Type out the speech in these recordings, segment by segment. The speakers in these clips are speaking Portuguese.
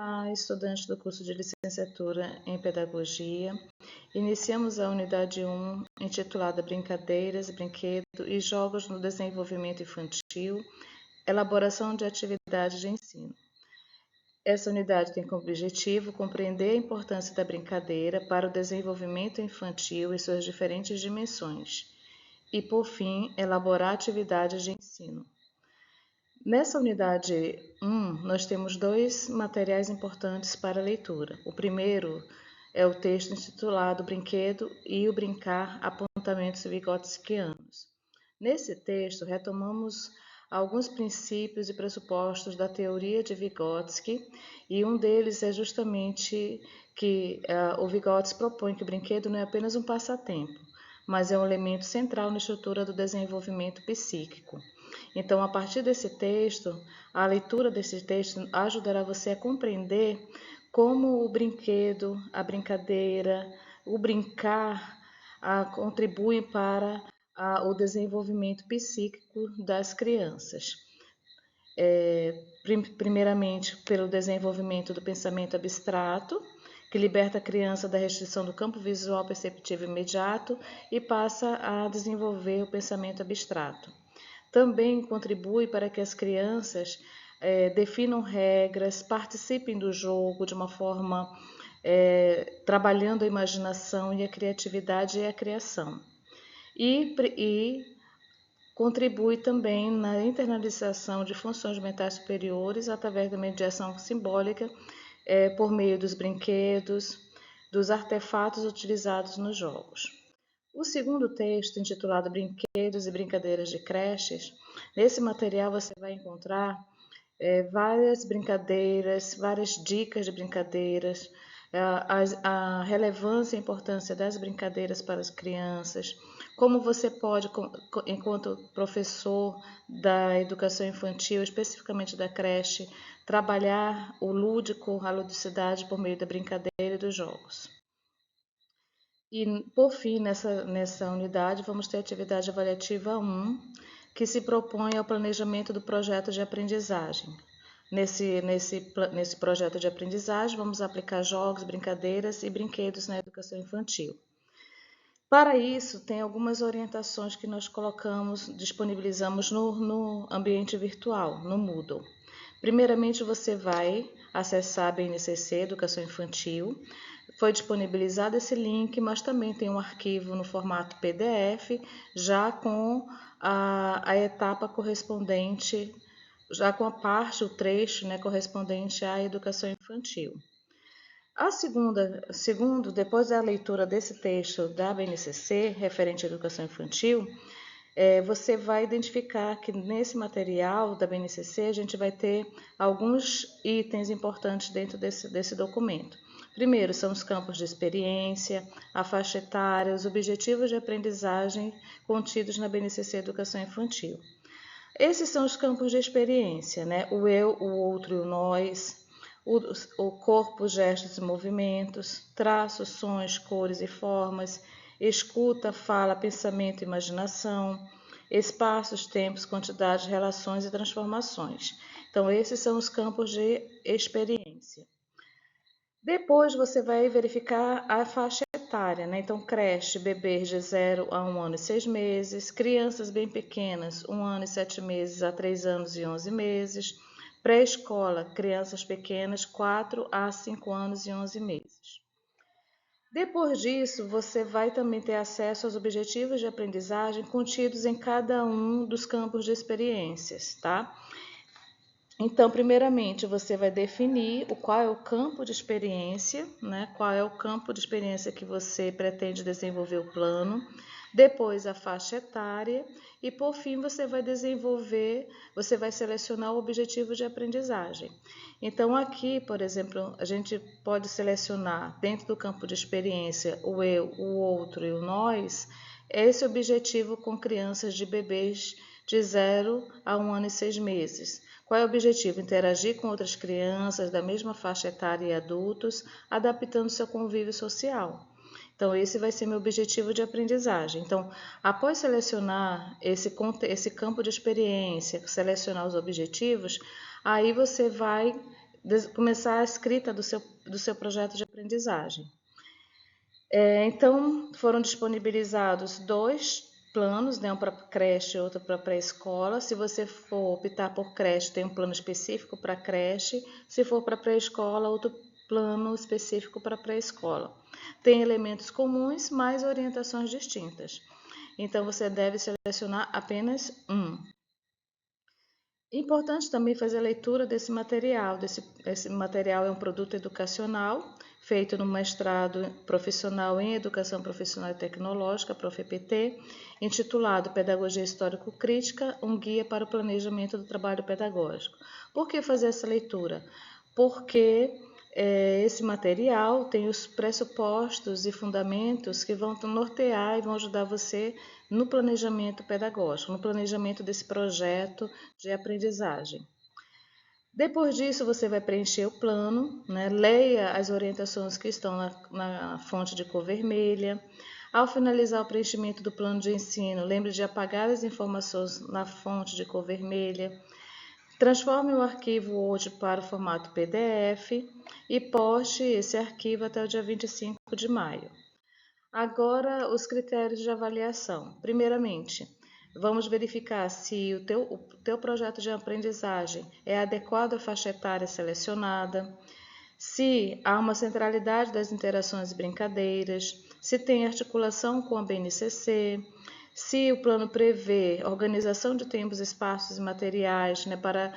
Olá, estudantes do curso de licenciatura em Pedagogia. Iniciamos a unidade 1, intitulada Brincadeiras, Brinquedo e Jogos no Desenvolvimento Infantil, elaboração de atividades de ensino. Essa unidade tem como objetivo compreender a importância da brincadeira para o desenvolvimento infantil em suas diferentes dimensões e, por fim, elaborar atividades de ensino. Nessa unidade 1, nós temos dois materiais importantes para a leitura. O primeiro é o texto intitulado Brinquedo e o Brincar, Apontamentos Vygotskianos. Nesse texto, retomamos alguns princípios e pressupostos da teoria de Vygotsky, e um deles é justamente que o Vygotsky propõe que o brinquedo não é apenas um passatempo, mas é um elemento central na estrutura do desenvolvimento psíquico. Então, a partir desse texto, a leitura desse texto ajudará você a compreender como o brinquedo, a brincadeira, o brincar contribuem para o desenvolvimento psíquico das crianças. Primeiramente, pelo desenvolvimento do pensamento abstrato, que liberta a criança da restrição do campo visual perceptivo imediato e passa a desenvolver o pensamento abstrato. Também contribui para que as crianças definam regras, participem do jogo de uma forma trabalhando a imaginação e a criatividade e a criação. E contribui também na internalização de funções mentais superiores através da mediação simbólica por meio dos brinquedos, dos artefatos utilizados nos jogos. O segundo texto, intitulado Brinquedos e Brincadeiras de Creches, nesse material você vai encontrar várias brincadeiras, várias dicas de brincadeiras, a relevância e importância das brincadeiras para as crianças, como você pode, enquanto professor da educação infantil, especificamente da creche, trabalhar o lúdico, a ludicidade por meio da brincadeira e dos jogos. E, por fim, nessa unidade, vamos ter a atividade avaliativa 1, que se propõe ao planejamento do projeto de aprendizagem. Nesse projeto de aprendizagem, vamos aplicar jogos, brincadeiras e brinquedos na educação infantil. Para isso, tem algumas orientações que nós disponibilizamos no ambiente virtual, no Moodle. Primeiramente, você vai acessar a BNCC, Educação Infantil. Foi disponibilizado esse link, mas também tem um arquivo no formato PDF, já com a etapa correspondente, já com a parte, o trecho, correspondente à educação infantil. Depois da leitura desse texto da BNCC, referente à educação infantil, você vai identificar que nesse material da BNCC a gente vai ter alguns itens importantes dentro desse documento. Primeiro, são os campos de experiência, a faixa etária, os objetivos de aprendizagem contidos na BNCC Educação Infantil. Esses são os campos de experiência, o eu, o outro e o nós, o corpo, gestos e movimentos, traços, sons, cores e formas, escuta, fala, pensamento e imaginação, espaços, tempos, quantidades, relações e transformações. Então, esses são os campos de experiência. Depois, você vai verificar a faixa etária, Então, creche, bebês de 0 a 1 ano e 6 meses, crianças bem pequenas, 1 ano e 7 meses a 3 anos e 11 meses, pré-escola, crianças pequenas, 4 a 5 anos e 11 meses. Depois disso, você vai também ter acesso aos objetivos de aprendizagem contidos em cada um dos campos de experiências, tá? Então, primeiramente, você vai definir qual é o campo de experiência, Qual é o campo de experiência que você pretende desenvolver o plano. Depois, a faixa etária e, por fim, você vai selecionar o objetivo de aprendizagem. Então, aqui, por exemplo, a gente pode selecionar dentro do campo de experiência o eu, o outro e o nós, esse objetivo com crianças de bebês de 0 a 1 ano e 6 meses. Qual é o objetivo? Interagir com outras crianças da mesma faixa etária e adultos, adaptando seu convívio social. Então, esse vai ser meu objetivo de aprendizagem. Então, após selecionar esse campo de experiência, selecionar os objetivos, aí você vai começar a escrita do seu projeto de aprendizagem. Então, foram disponibilizados 2 planos, né, um para creche e outro para pré-escola. Se você for optar por creche, tem um plano específico para creche. Se for para pré-escola, outro plano específico para pré-escola. Tem elementos comuns, mas orientações distintas. Então, você deve selecionar apenas um. Importante também fazer a leitura desse material. Esse material é um produto educacional feito no mestrado profissional em Educação Profissional e Tecnológica, ProfEPT, intitulado Pedagogia Histórico-Crítica, um guia para o planejamento do trabalho pedagógico. Por que fazer essa leitura? Porque esse material tem os pressupostos e fundamentos que vão nortear e vão ajudar você no planejamento pedagógico, no planejamento desse projeto de aprendizagem. Depois disso, você vai preencher o plano, né? Leia as orientações que estão na fonte de cor vermelha. Ao finalizar o preenchimento do plano de ensino, lembre de apagar as informações na fonte de cor vermelha. Transforme o arquivo Word para o formato PDF e poste esse arquivo até o dia 25 de maio. Agora, os critérios de avaliação. Primeiramente, vamos verificar se o teu projeto de aprendizagem é adequado à faixa etária selecionada, se há uma centralidade das interações e brincadeiras, se tem articulação com a BNCC, se o plano prevê organização de tempos, espaços e materiais, né, para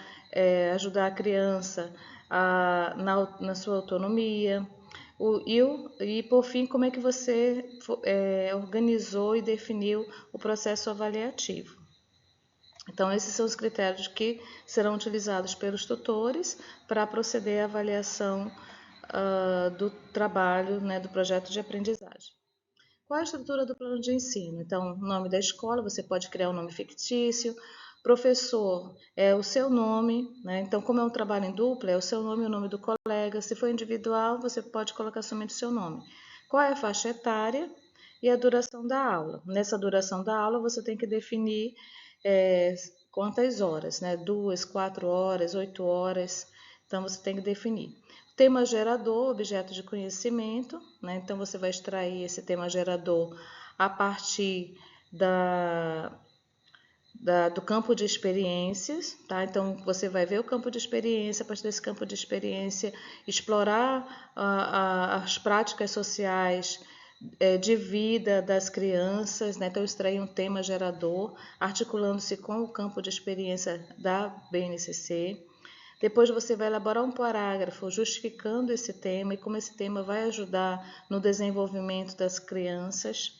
ajudar a criança na sua autonomia. E, por fim, como é que você organizou e definiu o processo avaliativo. Então, esses são os critérios que serão utilizados pelos tutores para proceder à avaliação do trabalho, né, do projeto de aprendizagem. Qual é a estrutura do plano de ensino? Então, nome da escola, você pode criar um nome fictício. Professor é o seu nome, né? Então, como é um trabalho em dupla, é o seu nome e o nome do colega. Se for individual, você pode colocar somente o seu nome. Qual é a faixa etária e a duração da aula? Nessa duração da aula, você tem que definir quantas horas, né? 2, 4 horas, 8 horas. Então, você tem que definir. Tema gerador, objeto de conhecimento, né? Então você vai extrair esse tema gerador a partir do campo de experiências, tá? Então você vai ver o campo de experiência, a partir desse campo de experiência, explorar as práticas sociais de vida das crianças, né? Então extrair um tema gerador, articulando-se com o campo de experiência da BNCC. Depois você vai elaborar um parágrafo justificando esse tema e como esse tema vai ajudar no desenvolvimento das crianças.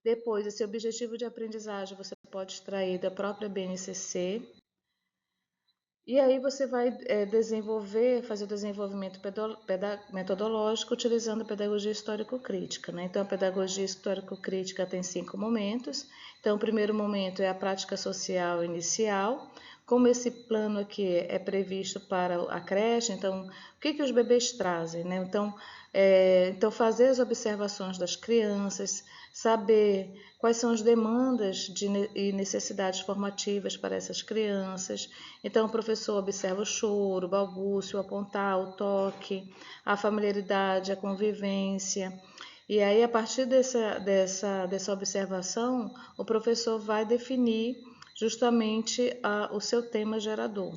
Depois, esse objetivo de aprendizagem você pode extrair da própria BNCC. E aí você vai fazer o desenvolvimento metodológico utilizando a pedagogia histórico-crítica, né? Então, a pedagogia histórico-crítica tem 5 momentos. Então, o primeiro momento é a prática social inicial. Como esse plano aqui é previsto para a creche, então, o que os bebês trazem, né? Então, fazer as observações das crianças, saber quais são as demandas e necessidades formativas para essas crianças. Então, o professor observa o choro, o balbúcio, o apontar, o toque, a familiaridade, a convivência. E aí, a partir dessa observação, o professor vai definir justamente o seu tema gerador.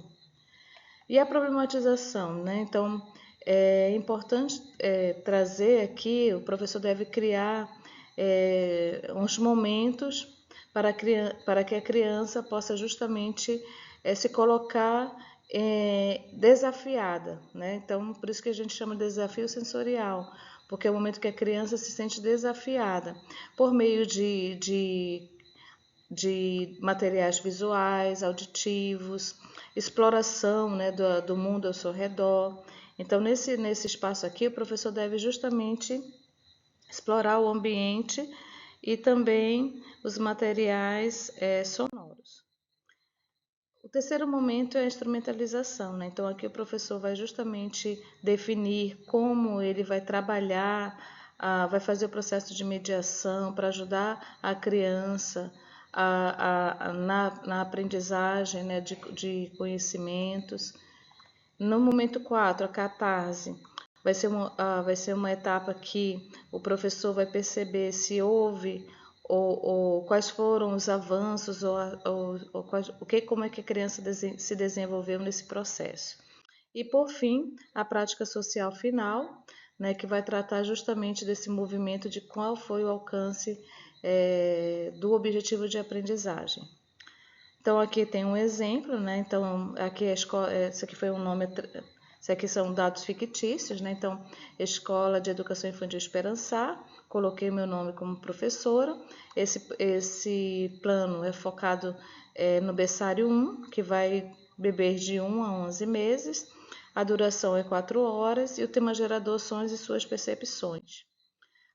E a problematização, né? Então, é importante trazer aqui, o professor deve criar uns momentos para que a criança possa justamente se colocar desafiada, né? Então, por isso que a gente chama de desafio sensorial, porque é o momento que a criança se sente desafiada por meio de materiais visuais, auditivos, exploração, né, do mundo ao seu redor. Então, nesse espaço aqui, o professor deve justamente explorar o ambiente e também os materiais sonoros. O terceiro momento é a instrumentalização, né? Então, aqui o professor vai justamente definir como ele vai trabalhar, vai fazer o processo de mediação para ajudar a criança na aprendizagem, né, de conhecimentos. No momento 4, a catarse, vai ser uma etapa que o professor vai perceber se houve ou quais foram os avanços como é que a criança se desenvolveu nesse processo. E por fim, a prática social final, né, que vai tratar justamente desse movimento de qual foi o alcance do objetivo de aprendizagem. Então aqui tem um exemplo, né? Então aqui a escola, isso aqui foi um nome, isso aqui são dados fictícios, né? Então Escola de Educação Infantil Esperançar, coloquei meu nome como professora. Esse plano é focado no berçário 1, que vai bebês de 1 a 11 meses. A duração é 4 horas e o tema gerador sons e suas percepções.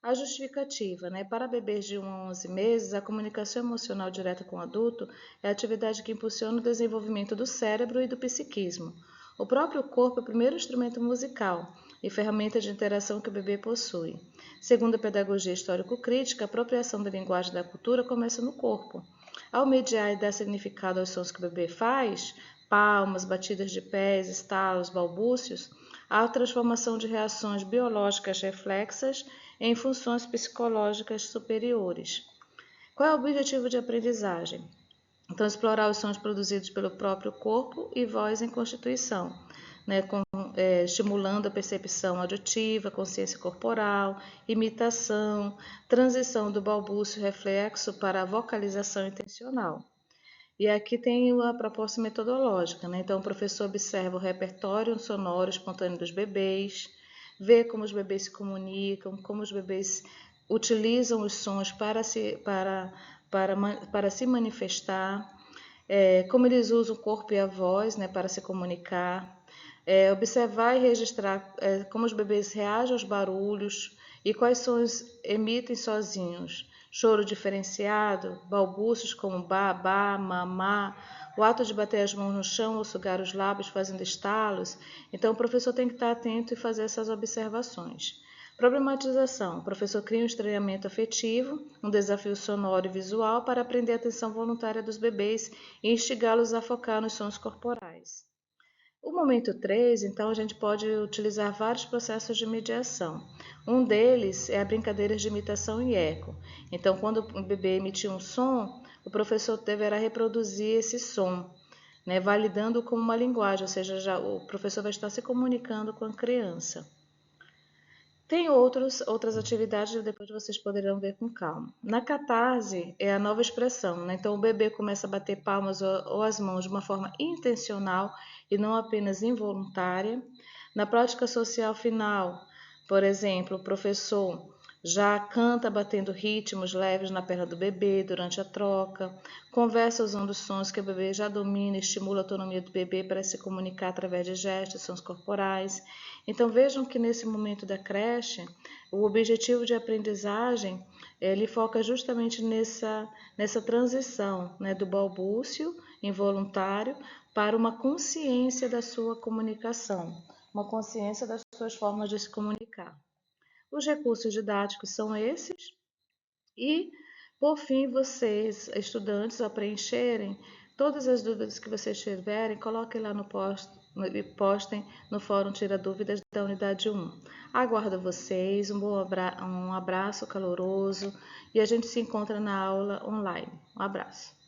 A justificativa, né? Para bebês de 1 a 11 meses, a comunicação emocional direta com o adulto é a atividade que impulsiona o desenvolvimento do cérebro e do psiquismo. O próprio corpo é o primeiro instrumento musical e ferramenta de interação que o bebê possui. Segundo a pedagogia histórico-crítica, a apropriação da linguagem da cultura começa no corpo. Ao mediar e dar significado aos sons que o bebê faz, palmas, batidas de pés, estalos, balbúcios, há a transformação de reações biológicas reflexas em funções psicológicas superiores. Qual é o objetivo de aprendizagem? Então, explorar os sons produzidos pelo próprio corpo e voz em constituição, né, estimulando a percepção auditiva, consciência corporal, imitação, transição do balbúcio reflexo para a vocalização intencional. E aqui tem a proposta metodológica, né? Então, o professor observa o repertório sonoro espontâneo dos bebês, vê como os bebês se comunicam, como os bebês utilizam os sons para se manifestar, como eles usam o corpo e a voz, né, para se comunicar, observar e registrar como os bebês reagem aos barulhos e quais sons emitem sozinhos. Choro diferenciado, balbúcios como babá, mamá, o ato de bater as mãos no chão ou sugar os lábios fazendo estalos. Então, o professor tem que estar atento e fazer essas observações. Problematização. O professor cria um estranhamento afetivo, um desafio sonoro e visual para aprender a atenção voluntária dos bebês e instigá-los a focar nos sons corporais. O momento 3, então, a gente pode utilizar vários processos de mediação. Um deles é a brincadeira de imitação e eco. Então, quando o bebê emitir um som, o professor deverá reproduzir esse som, né, validando como uma linguagem, ou seja, o professor vai estar se comunicando com a criança. Tem outras atividades que depois vocês poderão ver com calma. Na catarse é a nova expressão, né? Então o bebê começa a bater palmas ou as mãos de uma forma intencional e não apenas involuntária. Na prática social final, por exemplo, o professor já canta batendo ritmos leves na perna do bebê durante a troca, conversa usando sons que o bebê já domina e estimula a autonomia do bebê para se comunicar através de gestos, sons corporais. Então vejam que nesse momento da creche, o objetivo de aprendizagem ele foca justamente nessa transição, né, do balbúcio involuntário para uma consciência da sua comunicação, uma consciência das suas formas de se comunicar. Os recursos didáticos são esses e, por fim, vocês, estudantes, ao preencherem todas as dúvidas que vocês tiverem, coloquem lá no post e postem no fórum Tira Dúvidas da unidade 1. Aguardo vocês, um abraço caloroso e a gente se encontra na aula online. Um abraço.